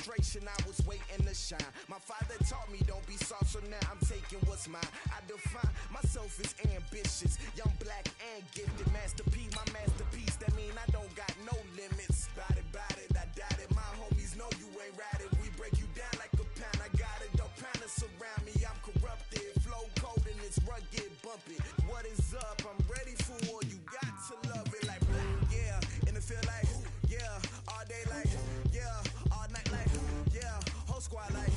frustration, I was waiting to shine. My father taught me don't be soft, so now I'm taking what's mine. I define myself as ambitious, young, black, and gifted. Master P, my masterpiece, that mean I don't got no limits. Bout it, I doubt it. My homies know you ain't ratted. We break you down like a pound. I got it, don't panic surround me. I'm corrupted, flow cold and it's rugged, bumpy. What is up? I'm ready for war. You got to love it like yeah, and it feel like yeah, all day like yeah, all night like yeah, whole squad like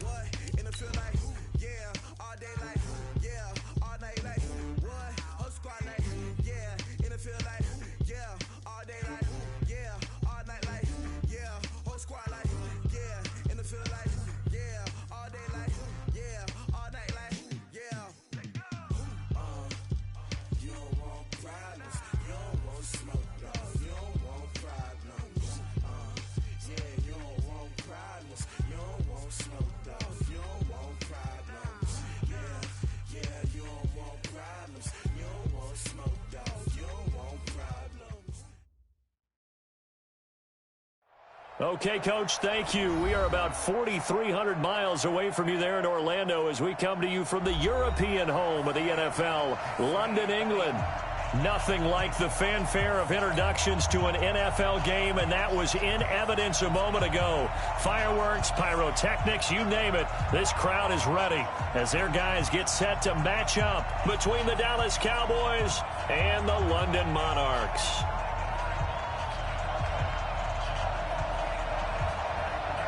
what? And it feel like yeah, all day like yeah, all night like what? Whole squad like yeah, and it feel like yeah, all day like yeah, all night like yeah, whole squad like yeah, and it feel like yeah, all day like yeah, all night like yeah. You don't want problems, you don't want smoke, dog. You don't want problems. Yeah, you don't want problems, you don't want smoke, dog. You don't want problems. Yeah, you don't want problems, you don't want smoke, dog. You don't want problems. Okay, Coach, thank you. We are about 4,300 miles away from you there in Orlando as we come to you from the European home of the NFL, London, England. Nothing like the fanfare of introductions to an NFL game, and that was in evidence a moment ago. Fireworks, pyrotechnics, you name it. This crowd is ready as their guys get set to match up between the Dallas Cowboys and the London Monarchs.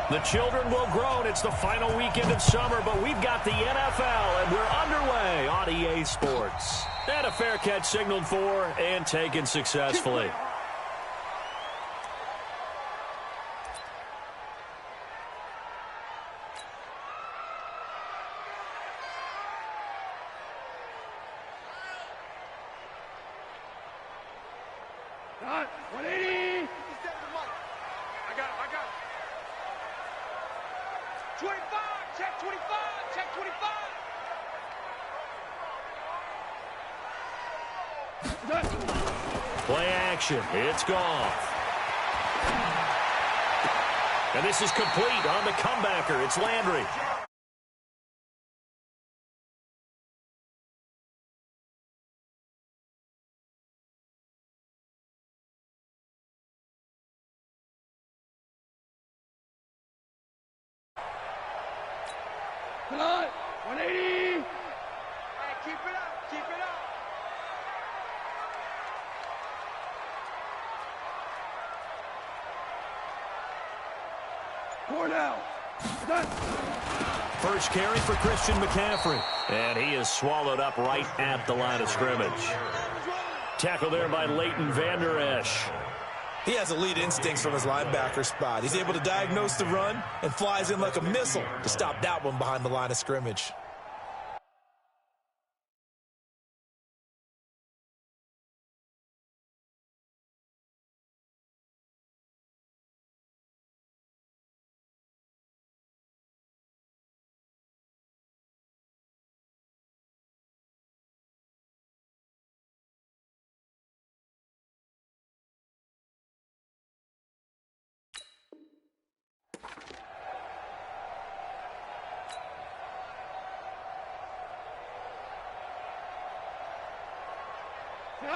The children will groan. It's the final weekend of summer, but we've got the NFL, and we're underway on EA Sports. And a fair catch signaled for and taken successfully. Got 180. I got it. 25, check 25, check 25. Play action. It's gone. And this is complete on the comebacker. It's Landry. Cut. 180. Hey, keep it up. Keep it up. Four down. Done. First carry for Christian McCaffrey. And he is swallowed up right at the line of scrimmage. Tackle there by Leighton Vander Esch. He has elite instincts from his linebacker spot. He's able to diagnose the run and flies in like a missile to stop that one behind the line of scrimmage.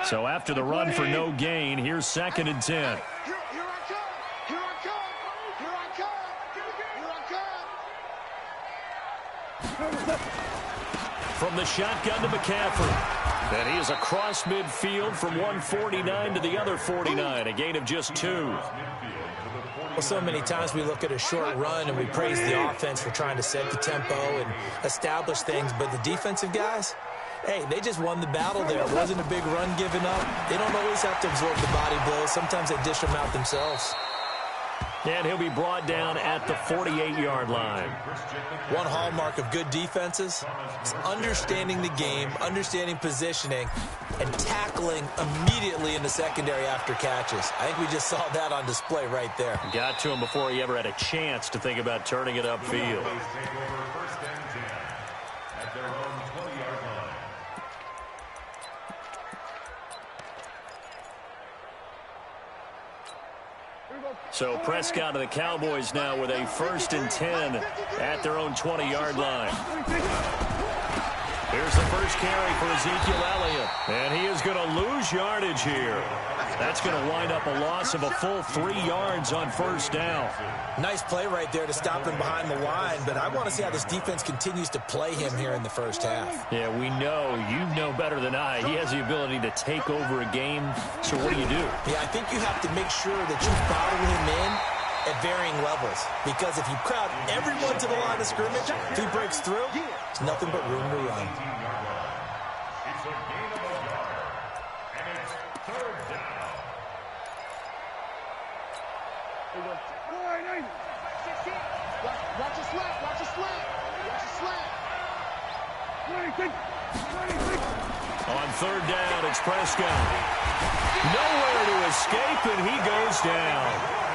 So after the run for no gain, here's 2nd and 10. Here I come. Here I come. Here I come. Here I come. From the shotgun to McCaffrey. And he is across midfield from 149 to the other 49, a gain of just 2. Well, so many times we look at a short run and we praise the offense for trying to set the tempo and establish things, but the defensive guys, hey, they just won the battle there. It wasn't a big run given up. They don't always have to absorb the body blows. Sometimes they dish them out themselves. And he'll be brought down at the 48-yard line. One hallmark of good defenses is understanding the game, understanding positioning, and tackling immediately in the secondary after catches. I think we just saw that on display right there. Got to him before he ever had a chance to think about turning it upfield. So Prescott and the Cowboys now with a 1st and 10 at their own 20-yard line. Here's the first carry for Ezekiel Elliott. And he is going to lose yardage here. That's going to wind up a loss of a full 3 yards on 1st down. Nice play right there to stop him behind the line, but I want to see how this defense continues to play him here in the first half. Yeah, we know. You know better than I. He has the ability to take over a game. So what do you do? Yeah, I think you have to make sure that you follow him in at varying levels, because if you crowd everyone to the line of scrimmage, if he breaks through, there's nothing but room to run. It's a gain of a yard, and it's 3rd down. Watch your slap, watch your slap, watch your slap. On 3rd down, it's Prescott. Nowhere to escape, and he goes down.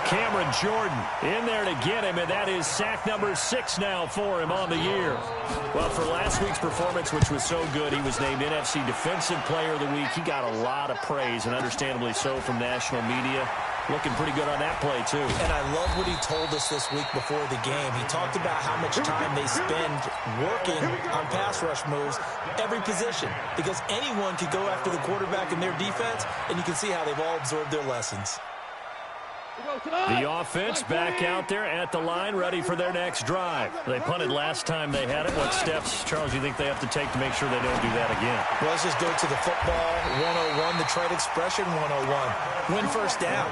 Cameron Jordan in there to get him, and that is sack number 6 now for him on the year. Well, for last week's performance, which was so good, he was named NFC Defensive Player of the Week. He got a lot of praise, and understandably so, from national media. Looking pretty good on that play, too. And I love what he told us this week before the game. He talked about how much time they spend working on pass rush moves, every position, because anyone could go after the quarterback in their defense, and you can see how they've all absorbed their lessons. The offense back out there at the line, ready for their next drive. They punted last time they had it. What steps, Charles, do you think they have to take to make sure they don't do that again? Well, let's just go to the football 101, the trade expression 101. Win 1st down.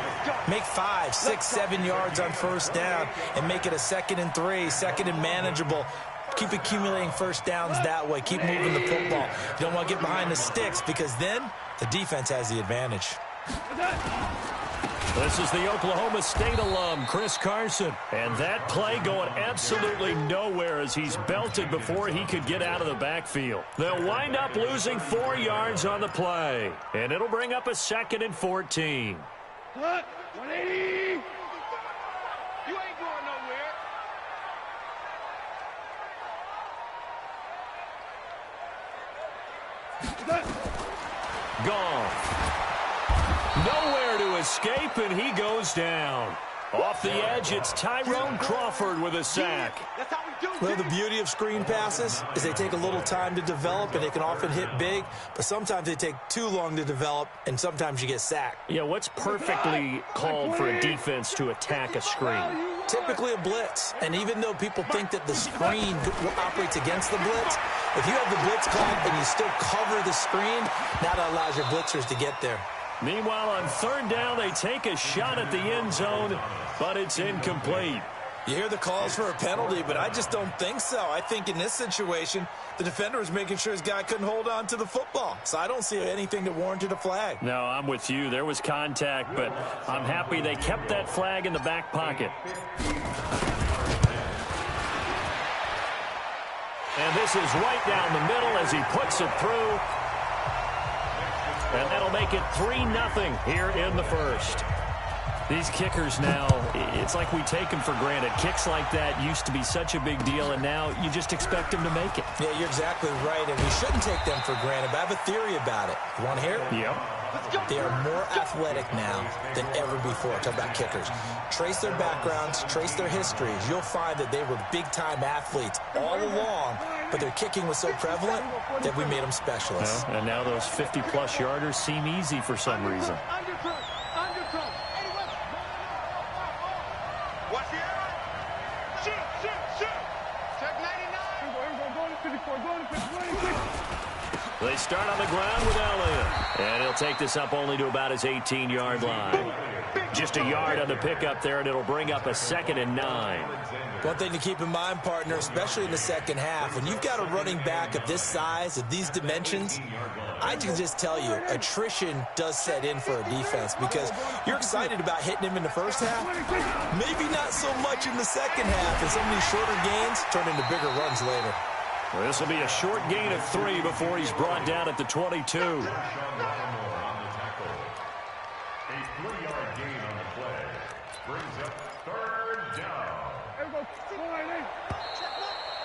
Make 5, 6, 7 yards on 1st down and make it a 2nd and 3, 2nd and manageable. Keep accumulating 1st downs that way. Keep moving the football. You don't want to get behind the sticks, because then the defense has the advantage. This is the Oklahoma State alum, Chris Carson. And that play going absolutely nowhere as he's belted before he could get out of the backfield. They'll wind up losing 4 yards on the play. And it'll bring up a 2nd and 14. 180. You ain't going nowhere. Gone. Nowhere to escape, and he goes down. Off the edge, it's Tyrone Crawford with a sack. Well, the beauty of screen passes is they take a little time to develop, and they can often hit big, but sometimes they take too long to develop, and sometimes you get sacked. Yeah, what's perfectly called for a defense to attack a screen? Typically a blitz, and even though people think that the screen operates against the blitz, if you have the blitz called and you still cover the screen, that allows your blitzers to get there. Meanwhile, on 3rd down, they take a shot at the end zone, but it's incomplete. You hear the calls for a penalty, but I just don't think so. I think in this situation, the defender was making sure his guy couldn't hold on to the football. So I don't see anything that warranted a flag. No, I'm with you. There was contact, but I'm happy they kept that flag in the back pocket. And this is right down the middle as he puts it through. And that'll make it 3-0 here in the first. These kickers now, it's like we take them for granted. Kicks like that used to be such a big deal, and now you just expect them to make it. Yeah, you're exactly right, and we shouldn't take them for granted, but I have a theory about it. You want to hear it? Yep. They are more athletic now than ever before. Talk about kickers. Trace their backgrounds, trace their histories. You'll find that they were big-time athletes all along, but their kicking was so prevalent that we made them specialists. Well, and now those 50-plus yarders seem easy for some reason. Watch the arrow. Shoot. Check 99. They start on the ground with Elliott. And he'll take this up only to about his 18-yard line. Just a yard on the pickup there, and it'll bring up a 2nd and 9. One thing to keep in mind, partner, especially in the second half, when you've got a running back of this size, of these dimensions, I can just tell you, attrition does set in for a defense because you're excited about hitting him in the first half. Maybe not so much in the second half, and some of these shorter gains turn into bigger runs later. Well, this will be a short gain of 3 before he's brought down at the 22. A 3-yard gain on the play brings up 3rd down.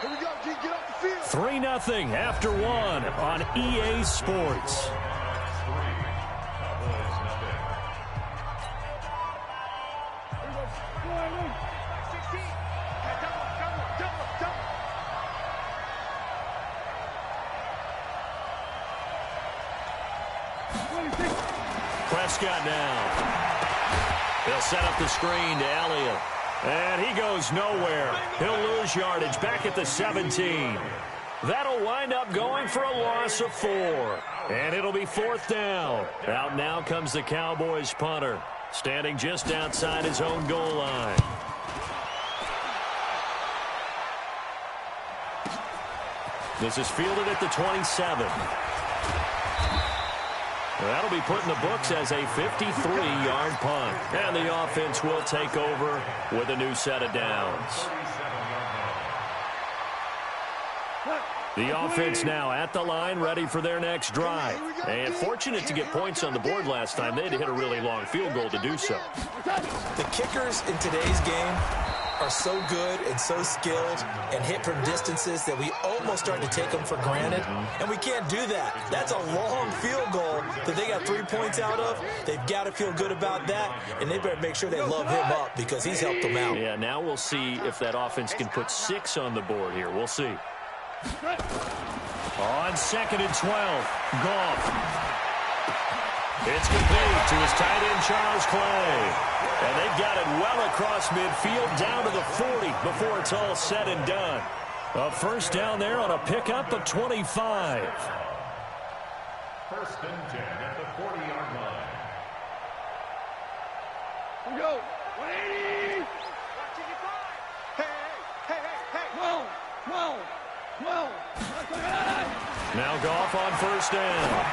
Here we go, G, get off the field. 3-0 after 1 on EA Sports. Prescott now. They'll set up the screen to Elliott. And he goes nowhere. He'll lose yardage back at the 17. That'll wind up going for a loss of 4. And it'll be 4th down. Out now comes the Cowboys punter, standing just outside his own goal line. This is fielded at the 27. That'll be put in the books as a 53-yard punt. And the offense will take over with a new set of downs. The offense now at the line, ready for their next drive. And fortunate to get points on the board last time. They had to hit a really long field goal to do so. The kickers in today's game are so good and so skilled and hit from distances that we almost start to take them for granted, and we can't do that. That's a long field goal that they got 3 points out of. They've got to feel good about that, and they better make sure they love him up because he's helped them out. Yeah, now we'll see if that offense can put 6 on the board here. We'll see. On 2nd and 12, Goff. It's complete to his tight end, Charles Clay. And they've got it well across midfield down to the 40 before it's all said and done. A first down there on a pickup of 25. 1st and 10 at the 40-yard line. Here we go. 180. Hey. Whoa. Now Goff on 1st down.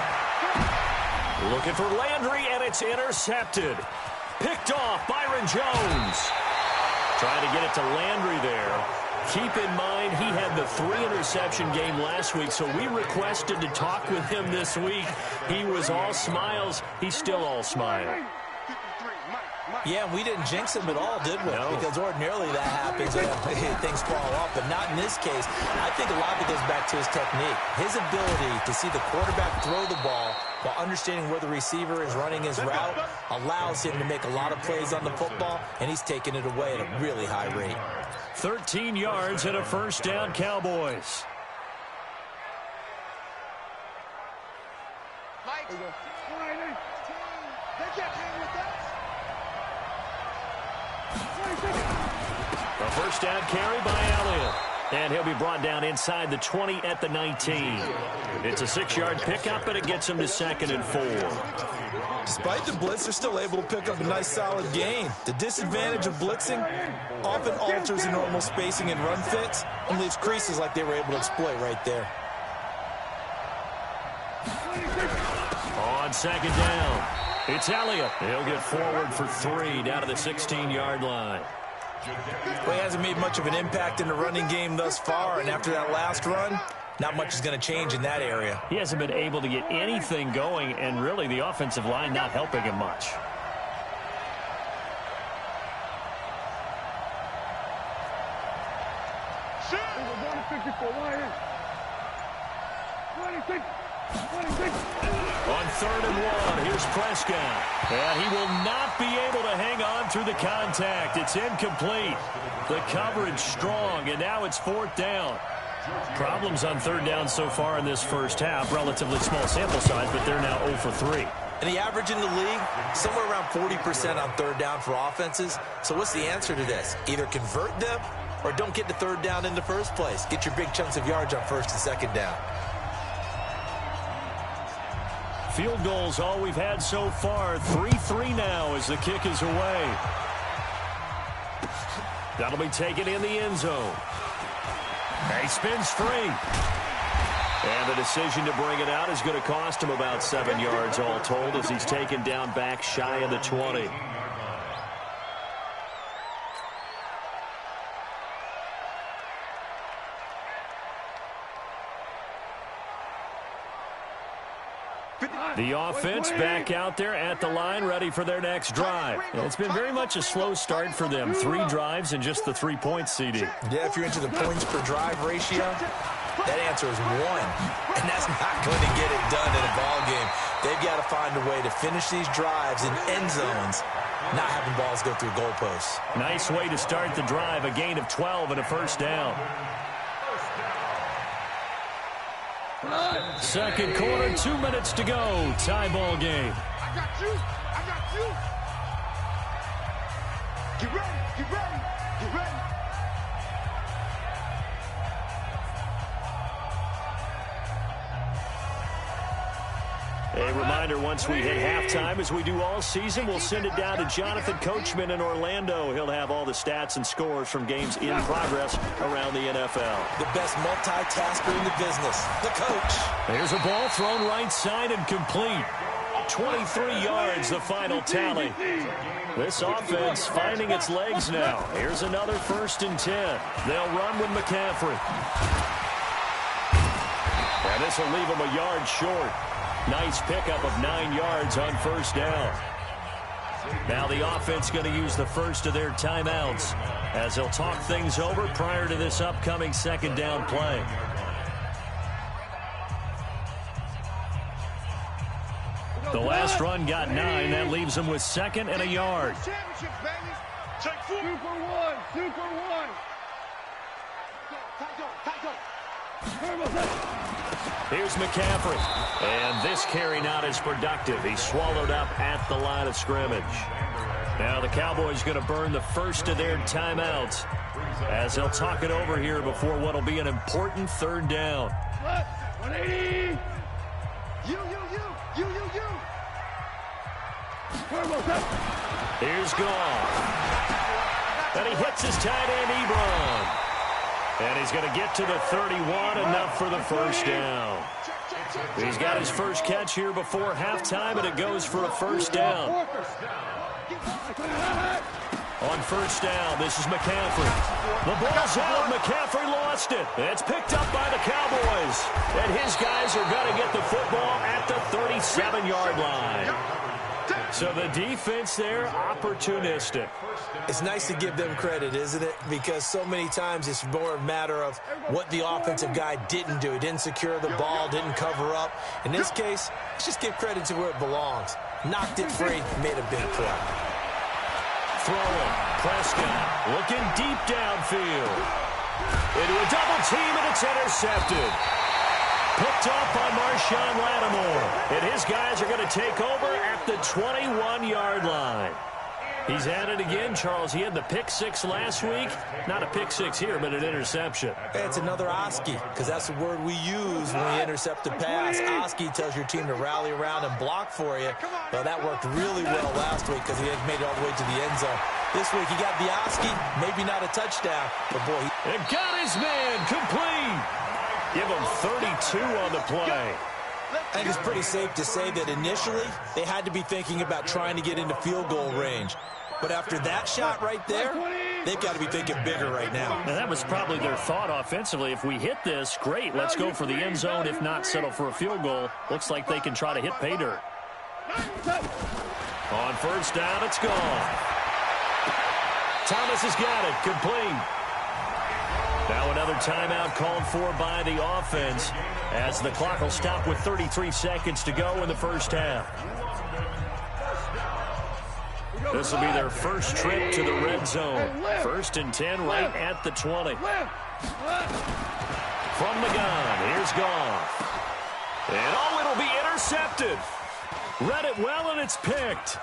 Looking for Landry, and it's intercepted. Picked off Byron Jones. Trying to get it to Landry there. Keep in mind he had the 3-interception game last week, so we requested to talk with him this week. He was all smiles. He's still all smile. Yeah, we didn't jinx him at all, did we? No. Because ordinarily that happens and things fall off, but not in this case. I think a lot of it goes back to his technique. His ability to see the quarterback throw the ball while understanding where the receiver is running his route allows him to make a lot of plays on the football, and he's taking it away at a really high rate. 13 yards and a first down, Cowboys. Mike. They can't hang with that. A first down carry by Elliott. And he'll be brought down inside the 20 at the 19. It's a 6-yard pickup, and it gets him to 2nd and 4. Despite the blitz, they're still able to pick up a nice, solid gain. The disadvantage of blitzing often alters the normal spacing and run fits and leaves creases like they were able to exploit right there. On 2nd down, it's Elliott. He'll get forward for 3 down to the 16-yard line. Well, he hasn't made much of an impact in the running game thus far, and after that last run, not much is going to change in that area. He hasn't been able to get anything going, and really the offensive line not helping him much. On 3rd and 1, here's Prescott. And he will not be able to hang on through the contact. It's incomplete. The coverage strong, and now it's 4th down. Problems on 3rd down so far in this first half. Relatively small sample size, but they're now 0 for 3. And the average in the league, somewhere around 40% on 3rd down for offenses. So what's the answer to this? Either convert them or don't get to 3rd down in the first place. Get your big chunks of yards on 1st and 2nd down. Field goals all we've had so far. 3-3 now as the kick is away. That'll be taken in the end zone. He spins free. And the decision to bring it out is going to cost him about 7 yards all told as he's taken down back shy of the 20. The offense back out there at the line, ready for their next drive. And it's been very much a slow start for them. 3 drives and just the 3 points, CD. Yeah, if you're into the points per drive ratio, that answer is 1. And that's not going to get it done in a ball game. They've got to find a way to finish these drives in end zones, not having balls go through goalposts. Nice way to start the drive. A gain of 12 and a first down. Second quarter, 2 minutes to go. Tie ball game. I got you. I got you. Get ready. Get ready. Get ready. A reminder, once we hit halftime, as we do all season, we'll send it down to Jonathan Coachman in Orlando. He'll have all the stats and scores from games in progress around the NFL. The best multitasker in the business, the coach. There's a ball thrown right side and complete. 23 yards, the final tally. This offense finding its legs now. Here's another 1st and 10. They'll run with McCaffrey. And this will leave them a yard short. Nice pickup of 9 yards on 1st down. Now the offense going to use the first of their timeouts as they'll talk things over prior to this upcoming 2nd down play. The last run got 9. That leaves them with 2nd and a yard. Championship, baby. Take 2 for 1. 2 for 1. Here's McCaffrey. And this carry not as productive. He's swallowed up at the line of scrimmage. Now the Cowboys going to burn the first of their timeouts as they'll talk it over here before what will be an important 3rd down. 180. You. Here's Goff. And he hits his tight end, Ebron. And he's going to get to the 31, enough for the 1st down. He's got his first catch here before halftime, and it goes for a 1st down. On 1st down, this is McCaffrey. The ball's out. McCaffrey lost it. It's picked up by the Cowboys. And his guys are going to get the football at the 37-yard line. So the defense there, opportunistic. It's nice to give them credit, isn't it? Because so many times it's more a matter of what the offensive guy didn't do. He didn't secure the ball, didn't cover up. In this case, let's just give credit to where it belongs. Knocked it free, made a big play. Throwing. Prescott looking deep downfield. Into a double team, and it's intercepted. Picked off by Marshawn Lattimore. And his guys are going to take over at the 21-yard line. He's at it again, Charles. He had the pick 6 last week. Not a pick 6 here, but an interception. It's another Oski, because that's the word we use when we intercept a pass. Oski tells your team to rally around and block for you. Well, that worked really well last week because he had made it all the way to the end zone. This week he got the Oski, maybe not a touchdown, but boy. And got his man complete. Give him 32 on the play. I think it's pretty safe to say that initially they had to be thinking about trying to get into field goal range. But after that shot right there, they've got to be thinking bigger right now. And that was probably their thought offensively. If we hit this, great. Let's go for the end zone. If not, settle for a field goal. Looks like they can try to hit pay dirt. On 1st down, it's gone. Thomas has got it. Complete. Now another timeout called for by the offense as the clock will stop with 33 seconds to go in the 1st half. This will be their first trip to the red zone. 1st and 10 right at the 20. From the gun, here's Goff. And oh, it'll be intercepted. Read it well, and it's picked.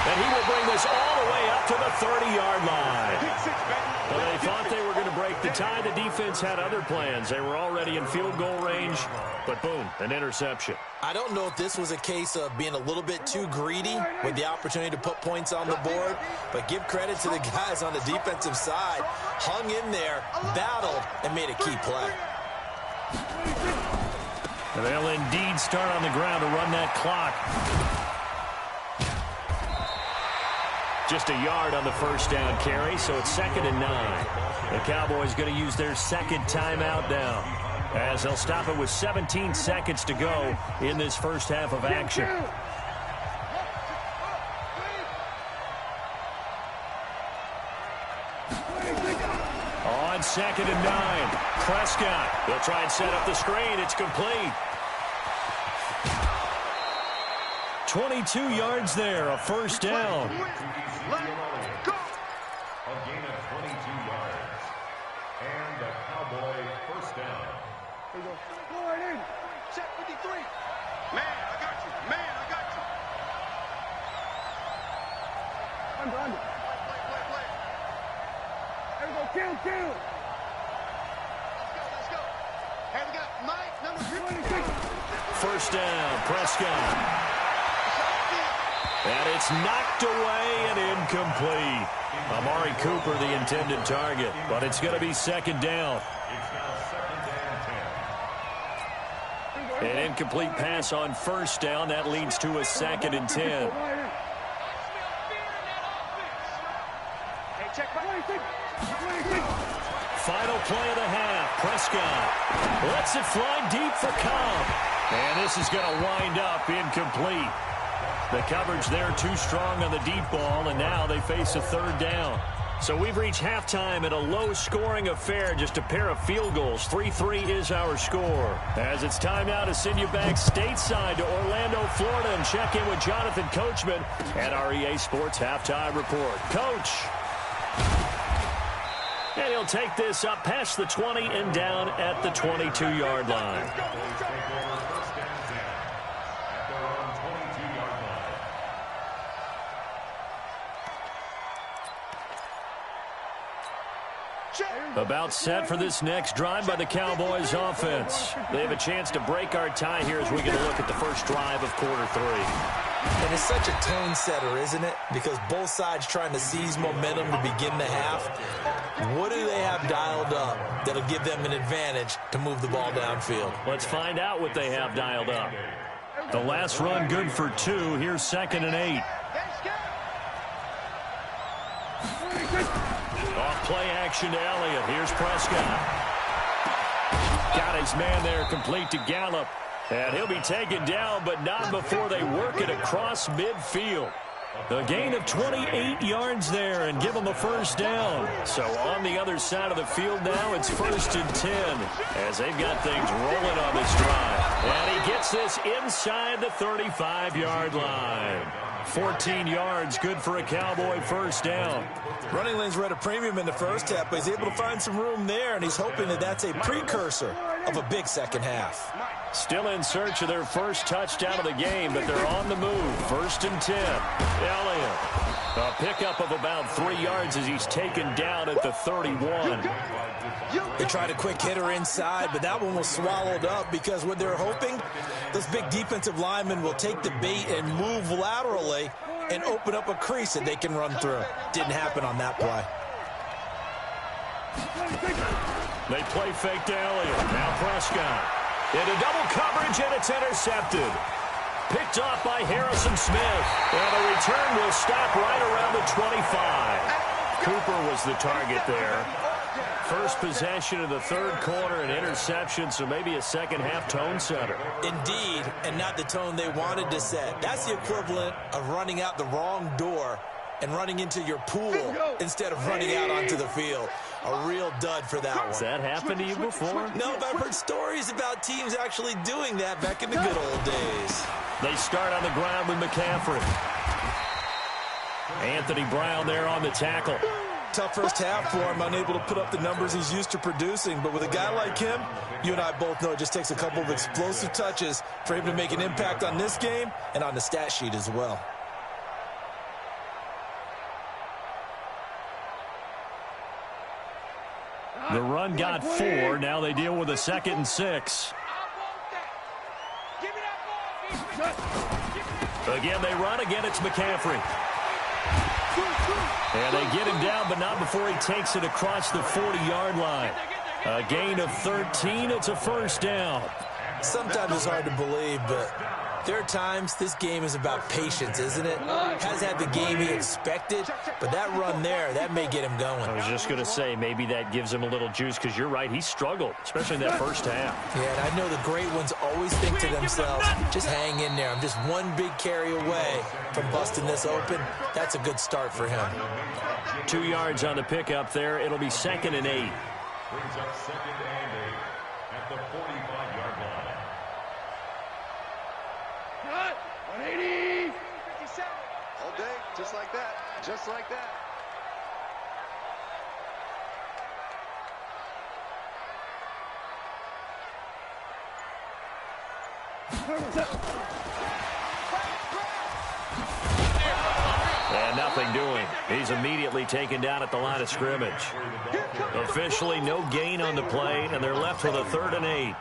And he will bring this all the way up to the 30-yard line. Well, they thought they were going to break the tie. The defense had other plans. They were already in field goal range, but boom, an interception. I don't know if this was a case of being a little bit too greedy with the opportunity to put points on the board, but give credit to the guys on the defensive side. Hung in there, battled, and made a key play. And they'll indeed start on the ground to run that clock. Just a yard on the 1st down carry, so it's 2nd and 9. The Cowboys going to use their 2nd timeout now, as they'll stop it with 17 seconds to go in this 1st half of action. On 2nd and 9, Prescott. They'll try and set up the screen. It's complete. 22 yards there, a 1st down. A gain of 22 yards. And the Cowboy down. There you go. Go right in. Set 53. Man, I got you. Man, I got you. Under. Play. There we go. Kill. Let's go. Hey, we got Mike, number 26. First down, Prescott. And it's knocked away and incomplete. Amari Cooper, the intended target, but it's going to be second down. It's now second down 10. An incomplete pass on first down. That leads to a 2nd and 10. Final play of the half. Prescott lets it fly deep for Cobb. And this is going to wind up incomplete. The coverage there too strong on the deep ball, and now they face a 3rd down. So we've reached halftime in a low-scoring affair, just a pair of field goals. 3-3 is our score. As it's time now to send you back stateside to Orlando, Florida, and check in with Jonathan Coachman at our EA Sports Halftime Report. Coach. And he'll take this up past the 20 and down at the 22-yard line. About set for this next drive by the Cowboys offense. They have a chance to break our tie here as we get a look at the first drive of quarter 3. And it's such a tone setter, isn't it? Because both sides trying to seize momentum to begin the half. What do they have dialed up that'll give them an advantage to move the ball downfield? Let's find out what they have dialed up. The last run good for 2. Here's 2nd and 8. Off play action to Elliott. Here's Prescott. Got his man there complete to Gallup. And he'll be taken down, but not before they work it across midfield. The gain of 28 yards there and give them a first down. So on the other side of the field now, it's 1st and 10 as they've got things rolling on this drive. And he gets this inside the 35-yard line. 14 yards, good for a Cowboy first down. Running lanes were at a premium in the first half, but he's able to find some room there, and he's hoping that that's a precursor of a big second half. Still in search of their first touchdown of the game, but they're on the move. 1st and 10. Elliott. A pickup of about 3 yards as he's taken down at the 31. They tried a quick hitter inside, but that one was swallowed up because what they're hoping, those big defensive linemen will take the bait and move laterally and open up a crease that they can run through. Didn't happen on that play. They play fake to Elliott. Now Prescott. Into double coverage, and it's intercepted. Picked off by Harrison Smith. And the return will stop right around the 25. Cooper was the target there. First possession of the 3rd quarter, an interception, so maybe a second-half tone setter. Indeed, and not the tone they wanted to set. That's the equivalent of running out the wrong door and running into your pool instead of running out onto the field. A real dud for that one. Has that happened to you before? No, but I've heard stories about teams actually doing that back in the good old days. They start on the ground with McCaffrey. Anthony Brown there on the tackle. Tough first half for him, unable to put up the numbers he's used to producing. But with a guy like him, you and I both know it just takes a couple of explosive touches for him to make an impact on this game and on the stat sheet as well. The run got 4. Now they deal with a 2nd and 6. Again, they run. Again, it's McCaffrey. And they get him down, but not before he takes it across the 40-yard line. A gain of 13. It's a first down. Sometimes it's hard to believe, but there are times this game is about patience, isn't it? Has had the game he expected, but that run there, that may get him going. I was just going to say, maybe that gives him a little juice, because you're right, he struggled, especially in that first half. Yeah, and I know the great ones always think to themselves, just hang in there. I'm just one big carry away from busting this open. That's a good start for him. 2 yards on the pickup there. It'll be 2nd and 8. Brings up 2nd and 8 at the 45-yard line. 180. 57. All day, just like that. Just like that. And nothing doing. He's immediately taken down at the line of scrimmage. Officially no gain on the play, and they're left with a 3rd and 8.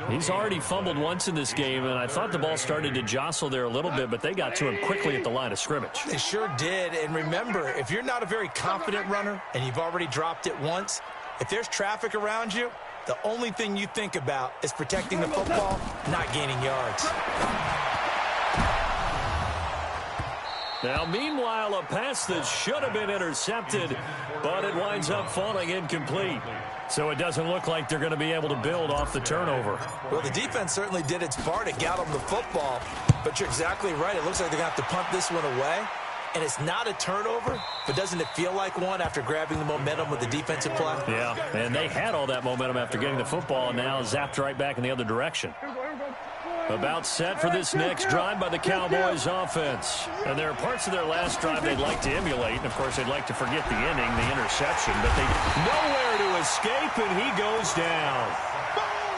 He's already fumbled once in this game, and I thought the ball started to jostle there a little bit, but they got to him quickly at the line of scrimmage. They sure did, and remember, if you're not a very confident runner and you've already dropped it once, if there's traffic around you, the only thing you think about is protecting the football, not gaining yards. Now, meanwhile, a pass that should have been intercepted, but it winds up falling incomplete. So it doesn't look like they're going to be able to build off the turnover. Well, the defense certainly did its part to get them the football, but you're exactly right. It looks like they're going to have to punt this one away, and it's not a turnover, but doesn't it feel like one after grabbing the momentum with the defensive play? Yeah, and they had all that momentum after getting the football, and now zapped right back in the other direction. About set for this next drive by the Cowboys offense. And there are parts of their last drive they'd like to emulate. And, of course, they'd like to forget the inning, the interception. But they nowhere to escape, and he goes down.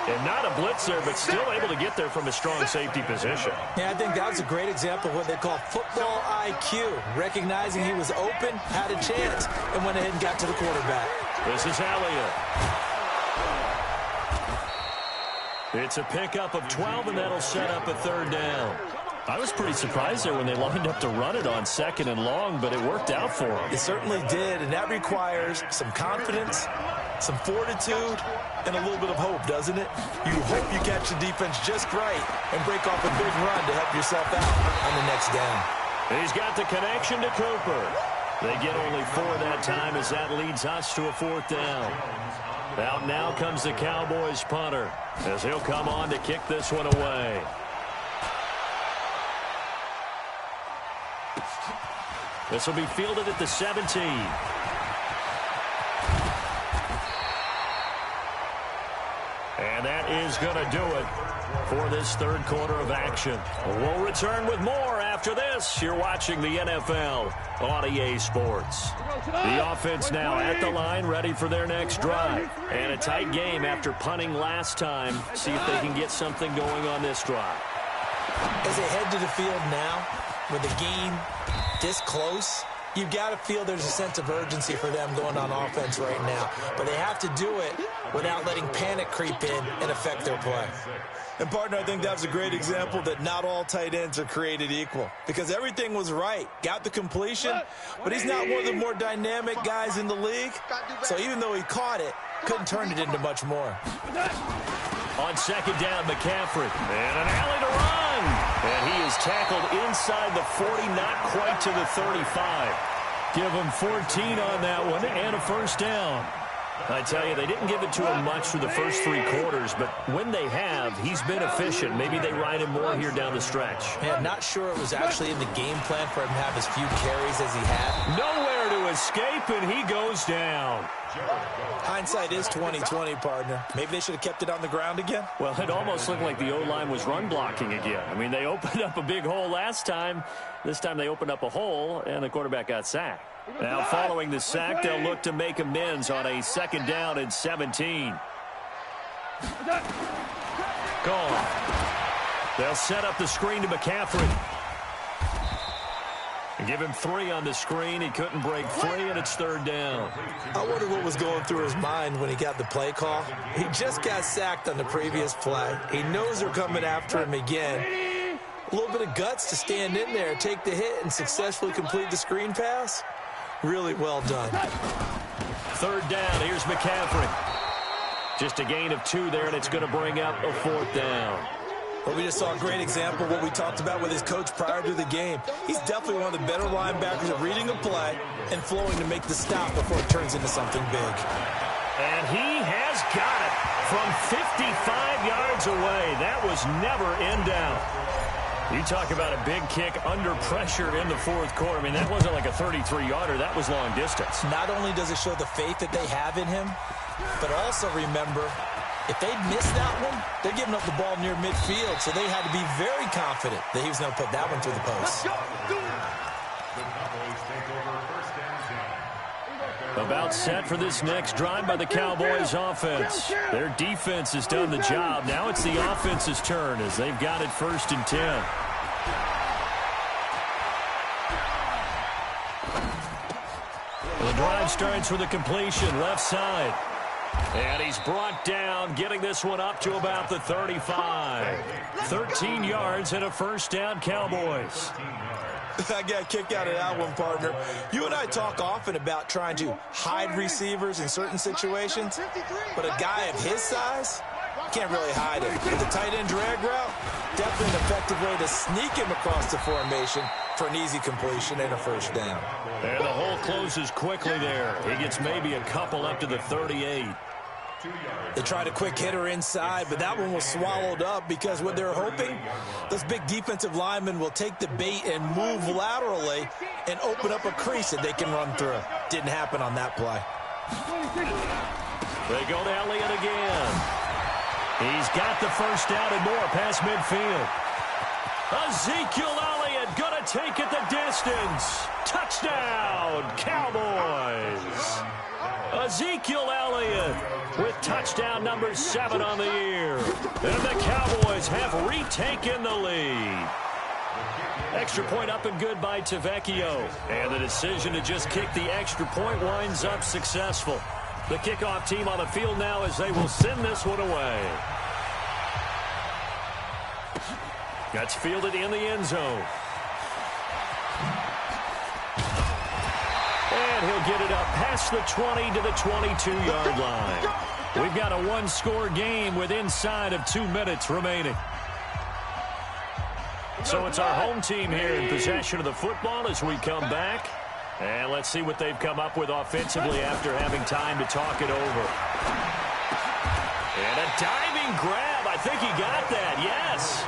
And not a blitz there, but still able to get there from a strong safety position. Yeah, I think that was a great example of what they call football IQ. Recognizing he was open, had a chance, and went ahead and got to the quarterback. This is Elliott. It's a pickup of 12, and that'll set up a 3rd down. I was pretty surprised there when they lined up to run it on 2nd and long, but it worked out for them. It certainly did, and that requires some confidence, some fortitude, and a little bit of hope, doesn't it? You hope you catch the defense just right and break off a big run to help yourself out on the next down. He's got the connection to Cooper. They get only 4 that time as that leads us to a 4th down. Out now comes the Cowboys punter as he'll come on to kick this one away. This will be fielded at the 17. And that is going to do it for this 3rd quarter of action. We'll return with more after this. You're watching the NFL on EA Sports. The offense now at the line, ready for their next drive. And a tight game after punting last time. See if they can get something going on this drive. As they head to the field now, with the game this close, you've got to feel there's a sense of urgency for them going on offense right now. But they have to do it without letting panic creep in and affect their play. And, partner, I think that was a great example that not all tight ends are created equal. Because everything was right. Got the completion, but he's not one of the more dynamic guys in the league. So even though he caught it, couldn't turn it into much more. On 2nd down, McCaffrey. And an alley to run. And he is tackled inside the 40, not quite to the 35. Give him 14 on that one and a 1st down. I tell you, they didn't give it to him much for the first 3 quarters, but when they have, he's been efficient. Maybe they ride him more here down the stretch. Yeah, not sure it was actually in the game plan for him to have as few carries as he had. Nowhere to escape, and he goes down. Hindsight is 20/20, partner. Maybe they should have kept it on the ground again. Well, it almost looked like the O-line was run blocking again. I mean, they opened up a big hole last time. This time they opened up a hole, and the quarterback got sacked. Now, following the sack, they'll look to make amends on a 2nd down and 17. Gone. They'll set up the screen to McCaffrey. And give him 3 on the screen. He couldn't break free, and it's 3rd down. I wonder what was going through his mind when he got the play call. He just got sacked on the previous play. He knows they're coming after him again. A little bit of guts to stand in there, take the hit, and successfully complete the screen pass. Really well done. 3rd down. Here's McCaffrey. Just a gain of 2 there, and it's going to bring up a 4th down. Well, we just saw a great example of what we talked about with his coach prior to the game. He's definitely one of the better linebackers at reading a play and flowing to make the stop before it turns into something big. And he has got it from 55 yards away. That was never in doubt. You talk about a big kick under pressure in the 4th quarter. I mean, that wasn't like a 33-yarder. That was long distance. Not only does it show the faith that they have in him, but also remember, if they'd missed that one, they're giving up the ball near midfield, so they had to be very confident that he was going to put that one through the post. The Cowboys take over 1st and 10. About set for this next drive by the Cowboys offense. Their defense has done the job. Now it's the offense's turn as they've got it 1st and 10. The drive starts with a completion left side. And he's brought down, getting this one up to about the 35. 13 yards and a 1st down, Cowboys. I got a kick out of that one, partner. You and I talk often about trying to hide receivers in certain situations, but a guy of his size can't really hide it. With the tight end drag route, definitely an effective way to sneak him across the formation for an easy completion and a 1st down. And the hole closes quickly there. He gets maybe a couple up to the 38. They tried a quick hitter inside, but that one was swallowed up because what they're hoping, those big defensive linemen will take the bait and move laterally and open up a crease that they can run through. Didn't happen on that play. They go to Elliott again. He's got the 1st down and more past midfield. Ezekiel Elliott going to take it the distance. Touchdown, Cowboys. Ezekiel Elliott with touchdown number 7 on the year. And the Cowboys have retaken the lead. Extra point up and good by DEVYPCUTTYYEE. And the decision to just kick the extra point winds up successful. The kickoff team on the field now as they will send this one away. That's fielded in the end zone. And he'll get it up past the 20 to the 22-yard line. We've got a one-score game with inside of 2 minutes remaining. So it's our home team here in possession of the football as we come back. And let's see what they've come up with offensively after having time to talk it over. And a diving grab. I think he got that, yes.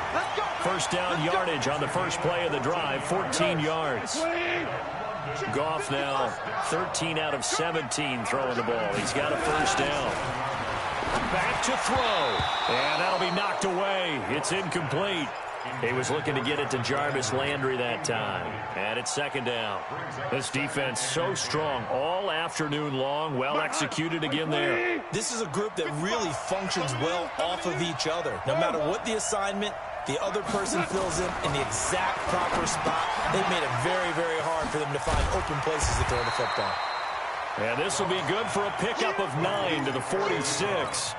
1st down yardage on the first play of the drive, 14 yards. Goff now 13 out of 17 throwing the ball. He's got a 1st down. Back to throw. And that'll be knocked away. It's incomplete. He was looking to get it to Jarvis Landry that time. And it's 2nd down. This defense so strong all afternoon long. Well executed again there. This is a group that really functions well off of each other. No matter what the assignment, the other person fills in the exact proper spot. They've made it very, very hard for them to find open places to throw the football. And this will be good for a pickup of 9 to the 46.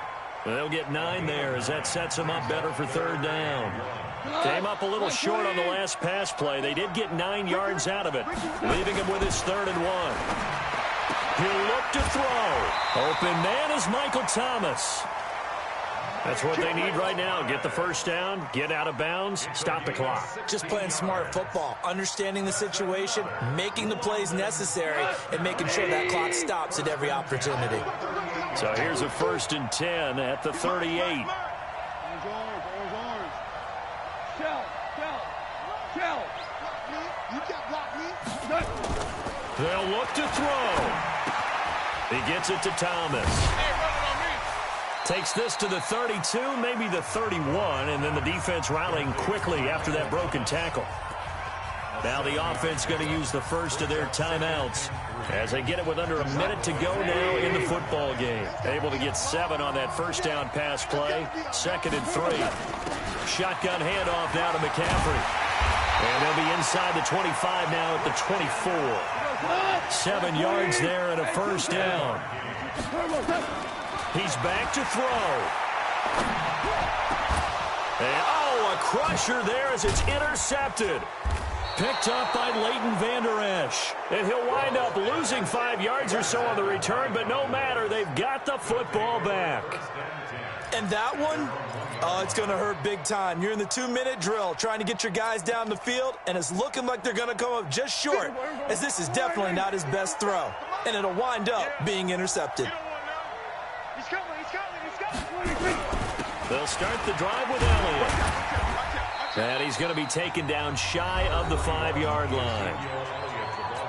They'll get 9 there as that sets them up better for 3rd down. Came up a little short on the last pass play. They did get 9 yards out of it, leaving him with his 3rd and 1. He'll look to throw. Open man is Michael Thomas. That's what they need right now. Get the 1st down, get out of bounds, stop the clock. Just playing smart football, understanding the situation, making the plays necessary, and making sure that clock stops at every opportunity. So here's a 1st and 10 at the 38. They'll look to throw. He gets it to Thomas. Takes this to the 32, maybe the 31, and then the defense rallying quickly after that broken tackle. Now the offense going to use the first of their timeouts as they get it with under a minute to go now in the football game. Able to get 7 on that 1st down pass play. 2nd and 3. Shotgun handoff now to McCaffrey. And they'll be inside the 25 now at the 24. 7 yards there and a 1st down. He's back to throw. And, oh, a crusher there as it's intercepted. Picked up by Leighton Vander Esch. And he'll wind up losing 5 yards or so on the return, but no matter, they've got the football back. And that one, oh, it's going to hurt big time. You're in the 2-minute drill trying to get your guys down the field, and it's looking like they're going to come up just short, as this is definitely not his best throw. And it'll wind up being intercepted. They'll start the drive with Elliott. And he's going to be taken down shy of the 5-yard line.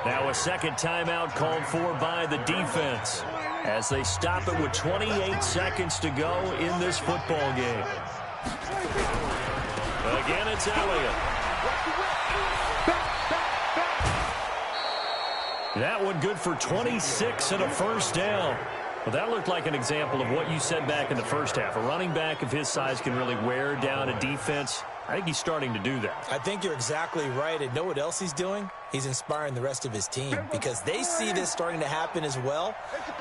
Now a second timeout called for by the defense as they stop it with 28 seconds to go in this football game. Again, it's Elliott. That one good for 26 and a first down. Well, that looked like an example of what you said back in the first half. A running back of his size can really wear down a defense. I think he's starting to do that. I think you're exactly right. And know what else he's doing? He's inspiring the rest of his team because they see this starting to happen as well.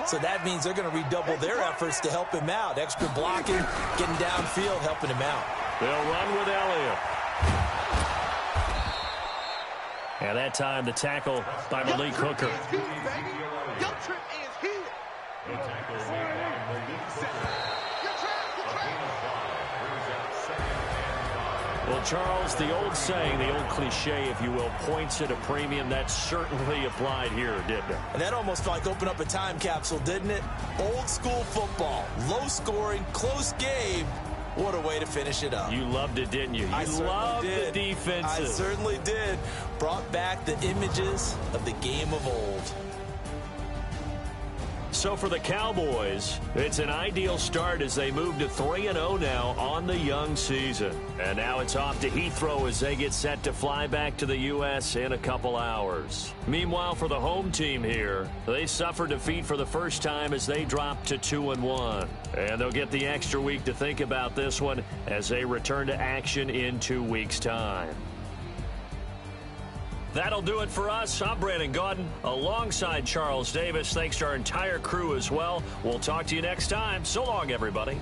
So that means they're going to redouble their efforts to help him out. Extra blocking, getting downfield, helping him out. They'll run with Elliott. And that time, the tackle by Malik Hooker. Well, Charles, the old saying, the old cliche, if you will, points at a premium. That certainly applied here, didn't it? And that almost like opened up a time capsule, didn't it? Old school football, low scoring, close game. What a way to finish it up. You loved it, didn't you? I loved did. The defenses. I certainly did. Brought back the images of the game of old. So for the Cowboys, it's an ideal start as they move to 3-0 now on the young season. And now it's off to Heathrow as they get set to fly back to the U.S. in a couple hours. Meanwhile, for the home team here, they suffer defeat for the first time as they drop to 2-1. And they'll get the extra week to think about this one as they return to action in 2 weeks' time. That'll do it for us. I'm Brandon Gaudin alongside Charles Davis. Thanks to our entire crew as well. We'll talk to you next time. So long, everybody.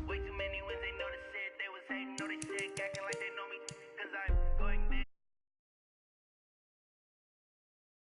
Way too many wins, they know the shit. They was hating, know they sick, acting like they